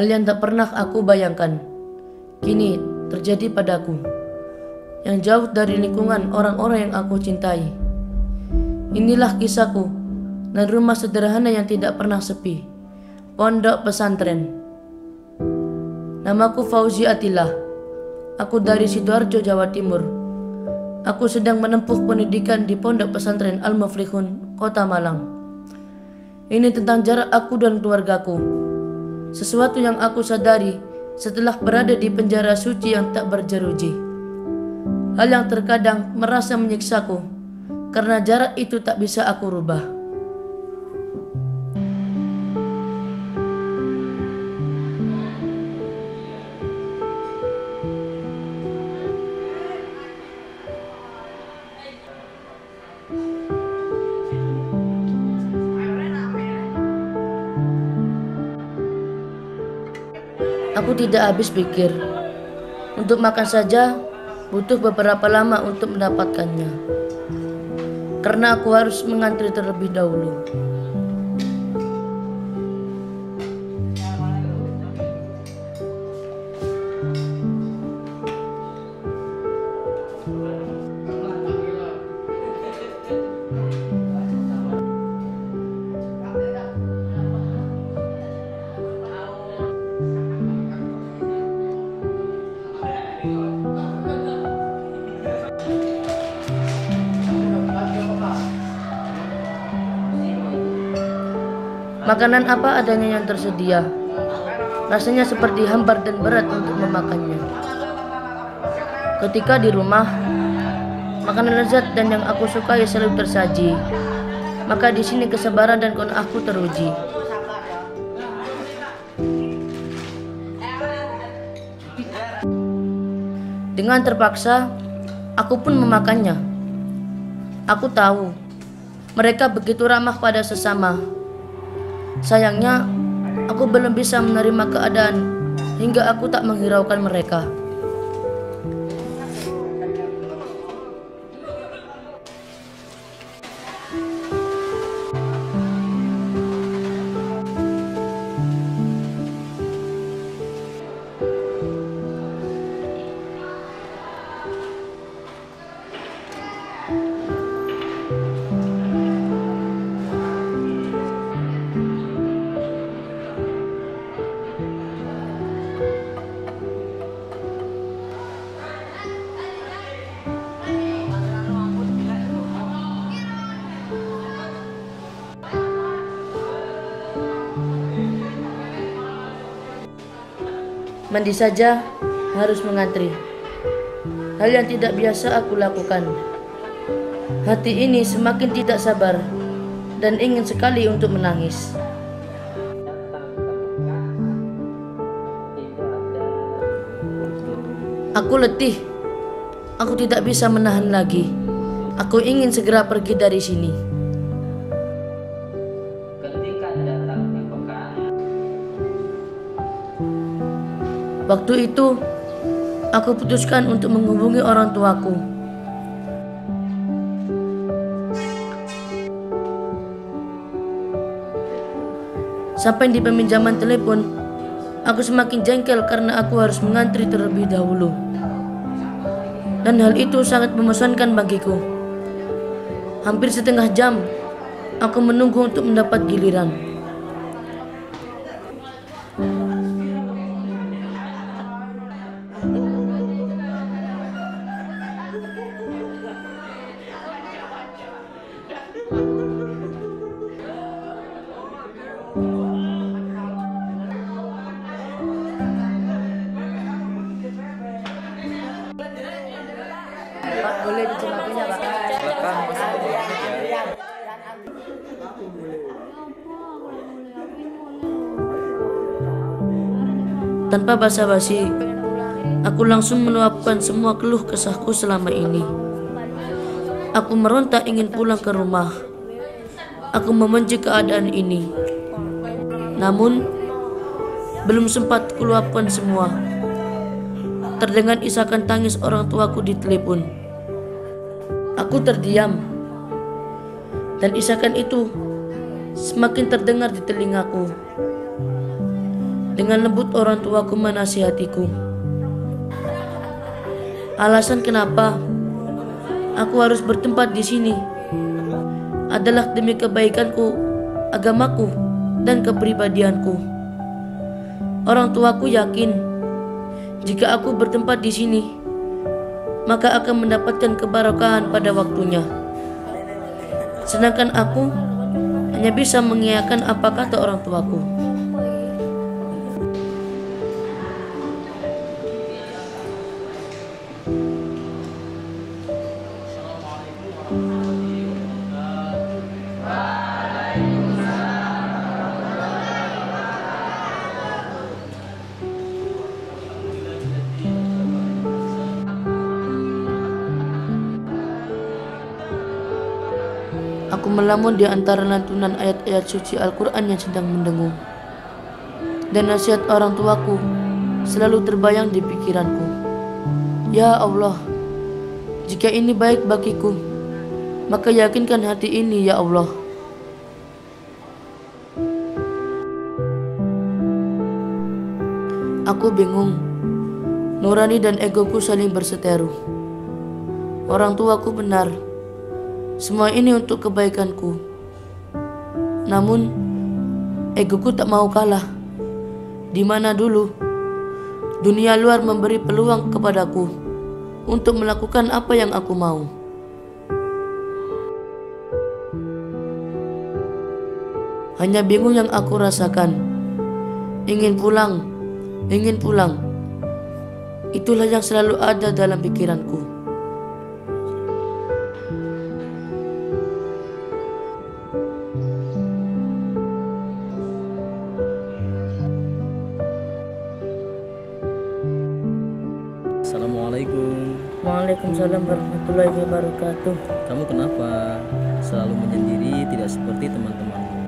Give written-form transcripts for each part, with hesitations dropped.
Hal yang tak pernah aku bayangkan kini terjadi padaku, yang jauh dari lingkungan orang-orang yang aku cintai. Inilah kisahku dan rumah sederhana yang tidak pernah sepi, pondok pesantren. Namaku Fauzi Atillah. Aku dari Sidoarjo, Jawa Timur. Aku sedang menempuh pendidikan di pondok pesantren Al-Muflihun, Kota Malang. Ini tentang jarak aku dan keluargaku. Sesuatu yang aku sadari setelah berada di penjara suci yang tak berjeruji. Hal yang terkadang merasa menyiksaku, karena jarak itu tak bisa aku rubah. Aku tidak habis pikir. Untuk makan saja butuh beberapa lama untuk mendapatkannya, karena aku harus mengantri terlebih dahulu. Makanan apa adanya yang tersedia. Rasanya seperti hambar dan berat untuk memakannya. Ketika di rumah, makanan lezat dan yang aku sukai selalu tersaji. Maka di sini kesabaran dan qanaahku teruji. Dengan terpaksa, aku pun memakannya. Aku tahu mereka begitu ramah pada sesama. Sayangnya, aku belum bisa menerima keadaan hingga aku tak menghiraukan mereka. Mandi saja harus mengantri. Hal yang tidak biasa aku lakukan. Hati ini semakin tidak sabar dan ingin sekali untuk menangis. Aku letih. Aku tidak bisa menahan lagi. Aku ingin segera pergi dari sini. Waktu itu, aku putuskan untuk menghubungi orang tuaku. Sampai di peminjaman telepon, aku semakin jengkel karena aku harus mengantri terlebih dahulu. Dan hal itu sangat membosankan bagiku. Hampir setengah jam, aku menunggu untuk mendapat giliran. Pak, boleh dicelapinya, Pak? Tanpa basa-basi, aku langsung meluapkan semua keluh kesahku selama ini. Aku meronta ingin pulang ke rumah. Aku membenci keadaan ini. Namun, belum sempat kuluapkan semua. Terdengar isakan tangis orang tuaku di telepon. Aku terdiam, dan isakan itu semakin terdengar di telingaku. Dengan lembut orang tuaku menasihatiku. Alasan kenapa aku harus bertempat di sini adalah demi kebaikanku, agamaku, dan kepribadianku. Orang tuaku yakin jika aku bertempat di sini, maka akan mendapatkan keberkahan pada waktunya. Sedangkan aku hanya bisa mengiyakan apa kata orang tuaku. Aku melamun di antara lantunan ayat-ayat suci Al-Quran yang sedang mendengung, dan nasihat orang tuaku selalu terbayang di pikiranku. Ya Allah, jika ini baik bagiku, maka yakinkan hati ini ya Allah. Aku bingung, nurani dan egoku saling berseteru. Orang tuaku benar, semua ini untuk kebaikanku. Namun, egoku tak mau kalah. Di mana dulu, dunia luar memberi peluang kepadaku untuk melakukan apa yang aku mau. Hanya bingung yang aku rasakan. Ingin pulang, ingin pulang. Itulah yang selalu ada dalam pikiranku. Assalamualaikum. Waalaikumsalam warahmatullahi wabarakatuh. Kamu kenapa selalu menyendiri, tidak seperti teman-temanmu?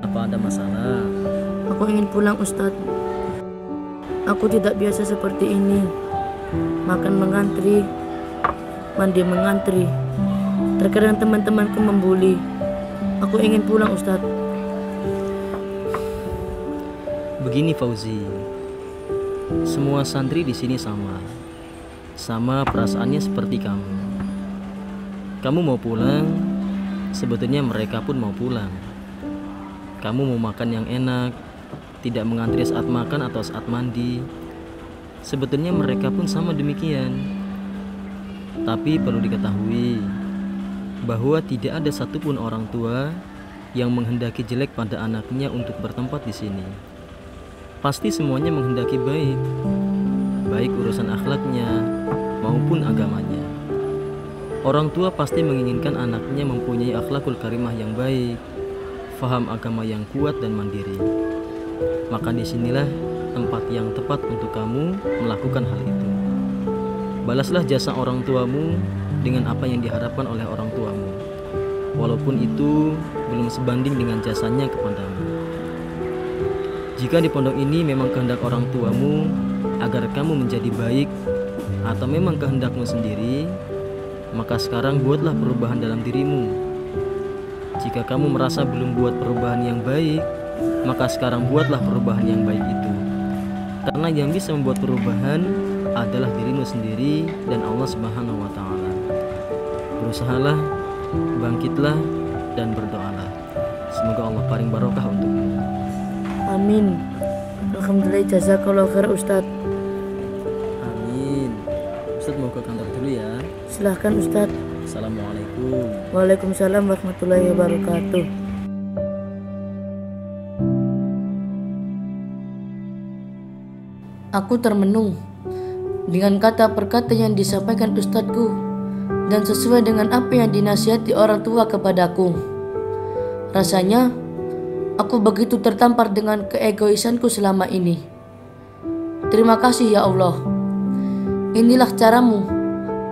Apa ada masalah? Aku ingin pulang, Ustadz. Aku tidak biasa seperti ini. Makan mengantri, mandi mengantri. Terkadang teman-temanku membuli. Aku ingin pulang, Ustadz. Begini Fauzi, semua santri di sini sama perasaannya seperti kamu. Kamu mau pulang, sebetulnya mereka pun mau pulang. Kamu mau makan yang enak, tidak mengantri saat makan atau saat mandi. Sebetulnya mereka pun sama demikian. Tapi perlu diketahui bahwa tidak ada satupun orang tua yang menghendaki jelek pada anaknya untuk bertempat di sini. Pasti semuanya menghendaki baik, baik urusan akhlaknya maupun agamanya. Orang tua pasti menginginkan anaknya mempunyai akhlakul karimah yang baik, faham agama yang kuat dan mandiri. Maka disinilah tempat yang tepat untuk kamu melakukan hal itu. Balaslah jasa orang tuamu dengan apa yang diharapkan oleh orang tuamu, walaupun itu belum sebanding dengan jasanya kepadamu. Jika di pondok ini memang kehendak orang tuamu agar kamu menjadi baik, atau memang kehendakmu sendiri, maka sekarang buatlah perubahan dalam dirimu. Jika kamu merasa belum buat perubahan yang baik, maka sekarang buatlah perubahan yang baik itu. Karena yang bisa membuat perubahan adalah dirimu sendiri dan Allah Subhanahu wa Ta'ala. Berusahalah, bangkitlah, dan berdoalah. Semoga Allah paling barokah untukmu. Amin. Alhamdulillah, jazakallahu khair, Ustadz. Amin. Ustadz mau ke kantor dulu ya. Silahkan, Ustadz. Assalamualaikum. Waalaikumsalam warahmatullahi wabarakatuh. Aku termenung dengan kata per kata yang disampaikan ustadzku dan sesuai dengan apa yang dinasihati orang tua kepadaku. Rasanya aku begitu tertampar dengan keegoisanku selama ini. Terima kasih ya Allah. Inilah caramu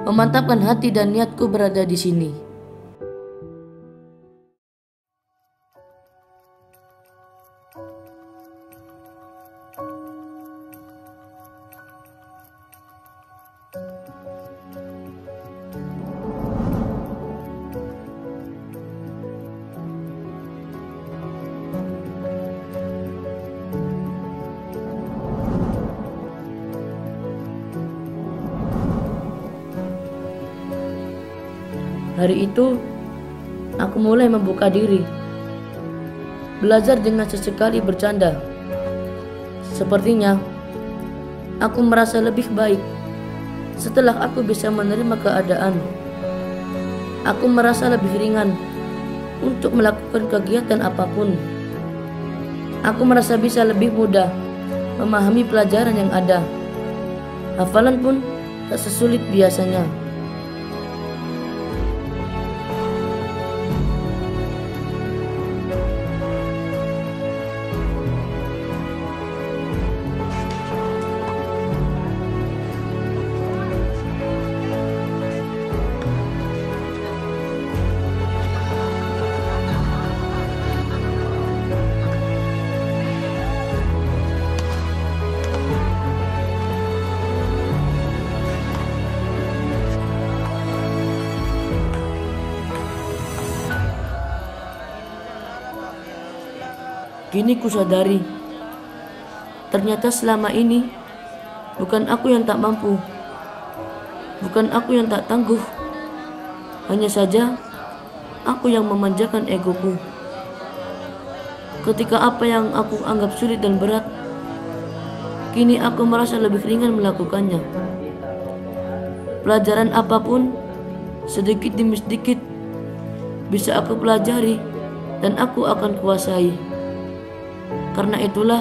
memantapkan hati dan niatku berada di sini. Hari itu, aku mulai membuka diri, belajar dengan sesekali bercanda. Sepertinya, aku merasa lebih baik setelah aku bisa menerima keadaan. Aku merasa lebih ringan untuk melakukan kegiatan apapun. Aku merasa bisa lebih mudah memahami pelajaran yang ada. Hafalan pun tak sesulit biasanya. Kini ku sadari, ternyata selama ini bukan aku yang tak mampu, bukan aku yang tak tangguh. Hanya saja aku yang memanjakan egoku. Ketika apa yang aku anggap sulit dan berat, kini aku merasa lebih ringan melakukannya. Pelajaran apapun, sedikit demi sedikit, bisa aku pelajari dan aku akan kuasai. Karena itulah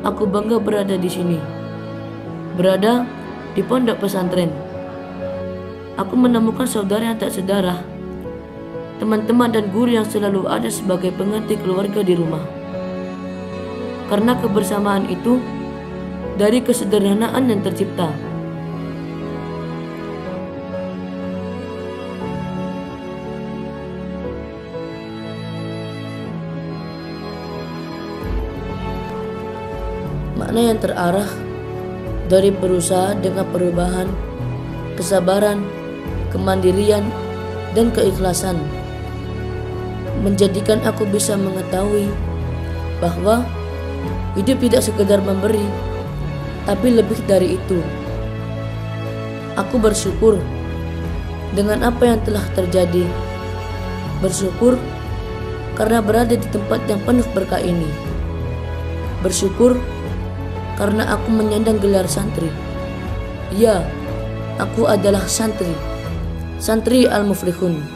aku bangga berada di sini, berada di pondok pesantren. Aku menemukan saudara yang tak sedarah, teman-teman dan guru yang selalu ada sebagai pengganti keluarga di rumah. Karena kebersamaan itu dari kesederhanaan yang tercipta. Makna yang terarah dari berusaha dengan perubahan, kesabaran, kemandirian, dan keikhlasan menjadikan aku bisa mengetahui bahwa hidup tidak sekedar memberi, tapi lebih dari itu. Aku bersyukur dengan apa yang telah terjadi, bersyukur karena berada di tempat yang penuh berkah ini, bersyukur karena aku menyandang gelar santri. Ya, aku adalah santri Al-Muflihun.